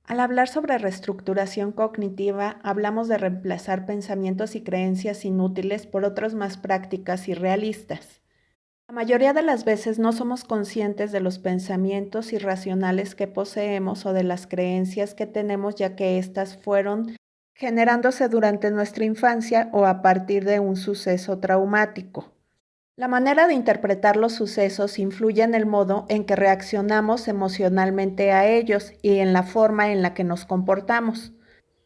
Al hablar sobre reestructuración cognitiva, hablamos de reemplazar pensamientos y creencias inútiles por otros más prácticas y realistas. La mayoría de las veces no somos conscientes de los pensamientos irracionales que poseemos o de las creencias que tenemos, ya que éstas fueron generándose durante nuestra infancia o a partir de un suceso traumático. La manera de interpretar los sucesos influye en el modo en que reaccionamos emocionalmente a ellos y en la forma en la que nos comportamos.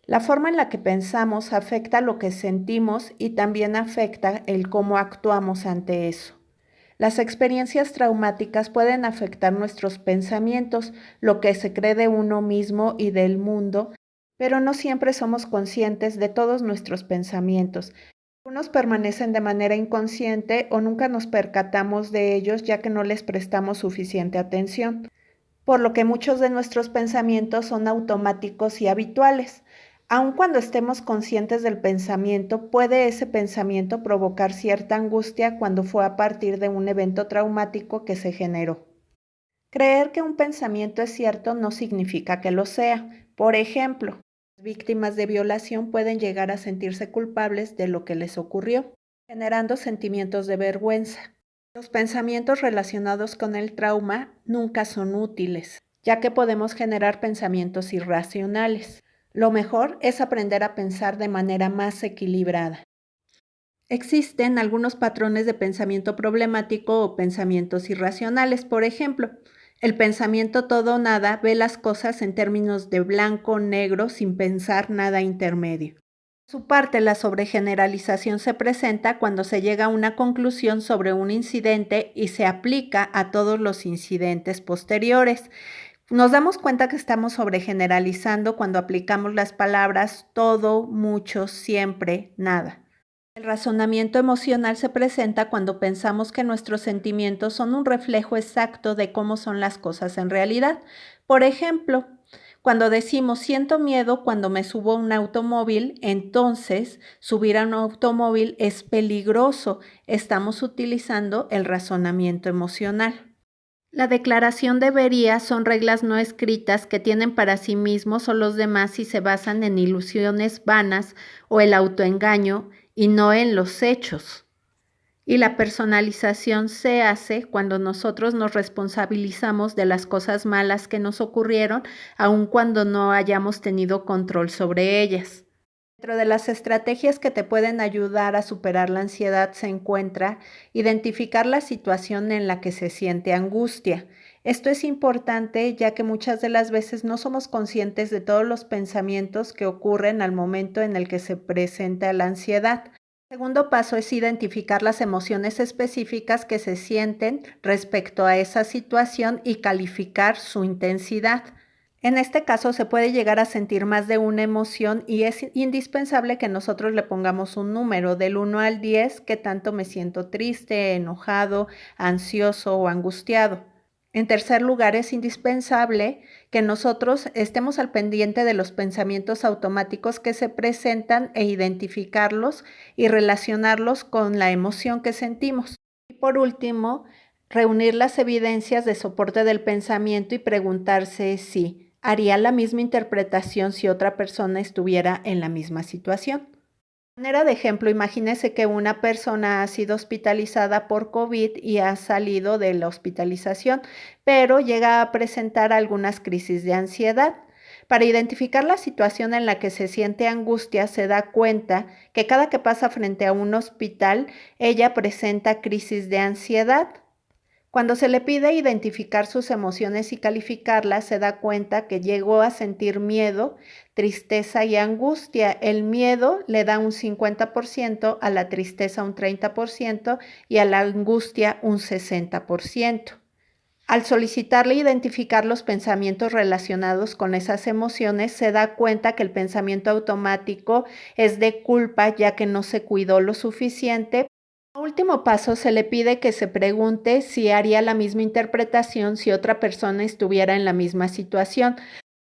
La forma en la que pensamos afecta lo que sentimos y también afecta el cómo actuamos ante eso. Las experiencias traumáticas pueden afectar nuestros pensamientos, lo que se cree de uno mismo y del mundo, pero no siempre somos conscientes de todos nuestros pensamientos. Algunos permanecen de manera inconsciente o nunca nos percatamos de ellos ya que no les prestamos suficiente atención, por lo que muchos de nuestros pensamientos son automáticos y habituales. Aun cuando estemos conscientes del pensamiento, puede ese pensamiento provocar cierta angustia cuando fue a partir de un evento traumático que se generó. Creer que un pensamiento es cierto no significa que lo sea. Por ejemplo, las víctimas de violación pueden llegar a sentirse culpables de lo que les ocurrió, generando sentimientos de vergüenza. Los pensamientos relacionados con el trauma nunca son útiles, ya que podemos generar pensamientos irracionales. Lo mejor es aprender a pensar de manera más equilibrada. Existen algunos patrones de pensamiento problemático o pensamientos irracionales. Por ejemplo, el pensamiento todo o nada ve las cosas en términos de blanco o negro sin pensar nada intermedio. Por su parte, la sobregeneralización se presenta cuando se llega a una conclusión sobre un incidente y se aplica a todos los incidentes posteriores. Nos damos cuenta que estamos sobregeneralizando cuando aplicamos las palabras todo, mucho, siempre, nada. El razonamiento emocional se presenta cuando pensamos que nuestros sentimientos son un reflejo exacto de cómo son las cosas en realidad. Por ejemplo, cuando decimos siento miedo cuando me subo a un automóvil, entonces subir a un automóvil es peligroso. Estamos utilizando el razonamiento emocional. La declaración debería son reglas no escritas que tienen para sí mismos o los demás y se basan en ilusiones vanas o el autoengaño y no en los hechos. Y la personalización se hace cuando nosotros nos responsabilizamos de las cosas malas que nos ocurrieron, aun cuando no hayamos tenido control sobre ellas. Dentro de las estrategias que te pueden ayudar a superar la ansiedad se encuentra identificar la situación en la que se siente angustia. Esto es importante ya que muchas de las veces no somos conscientes de todos los pensamientos que ocurren al momento en el que se presenta la ansiedad. El segundo paso es identificar las emociones específicas que se sienten respecto a esa situación y calificar su intensidad. En este caso se puede llegar a sentir más de una emoción y es indispensable que nosotros le pongamos un número del 1 al 10, que tanto me siento triste, enojado, ansioso o angustiado. En tercer lugar, es indispensable que nosotros estemos al pendiente de los pensamientos automáticos que se presentan e identificarlos y relacionarlos con la emoción que sentimos. Y por último, reunir las evidencias de soporte del pensamiento y preguntarse si haría la misma interpretación si otra persona estuviera en la misma situación. De manera de ejemplo, imagínese que una persona ha sido hospitalizada por COVID y ha salido de la hospitalización, pero llega a presentar algunas crisis de ansiedad. Para identificar la situación en la que se siente angustia, se da cuenta que cada que pasa frente a un hospital, ella presenta crisis de ansiedad. Cuando se le pide identificar sus emociones y calificarlas, se da cuenta que llegó a sentir miedo, tristeza y angustia. El miedo le da un 50%, a la tristeza un 30% y a la angustia un 60%. Al solicitarle identificar los pensamientos relacionados con esas emociones, se da cuenta que el pensamiento automático es de culpa, ya que no se cuidó lo suficiente. Como último paso, se le pide que se pregunte si haría la misma interpretación si otra persona estuviera en la misma situación.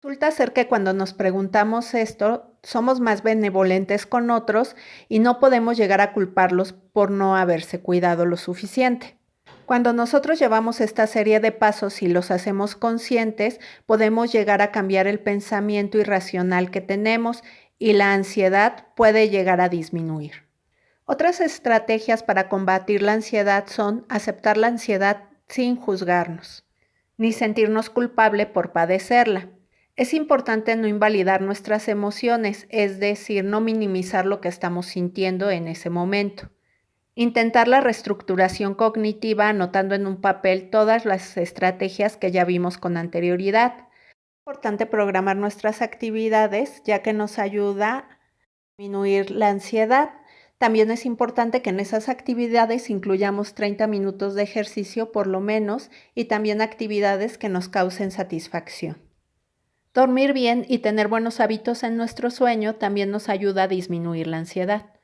Resulta ser que cuando nos preguntamos esto, somos más benevolentes con otros y no podemos llegar a culparlos por no haberse cuidado lo suficiente. Cuando nosotros llevamos esta serie de pasos y los hacemos conscientes, podemos llegar a cambiar el pensamiento irracional que tenemos y la ansiedad puede llegar a disminuir. Otras estrategias para combatir la ansiedad son aceptar la ansiedad sin juzgarnos, ni sentirnos culpable por padecerla. Es importante no invalidar nuestras emociones, es decir, no minimizar lo que estamos sintiendo en ese momento. Intentar la reestructuración cognitiva anotando en un papel todas las estrategias que ya vimos con anterioridad. Es importante programar nuestras actividades ya que nos ayuda a disminuir la ansiedad. También es importante que en esas actividades incluyamos 30 minutos de ejercicio por lo menos y también actividades que nos causen satisfacción. Dormir bien y tener buenos hábitos en nuestro sueño también nos ayuda a disminuir la ansiedad.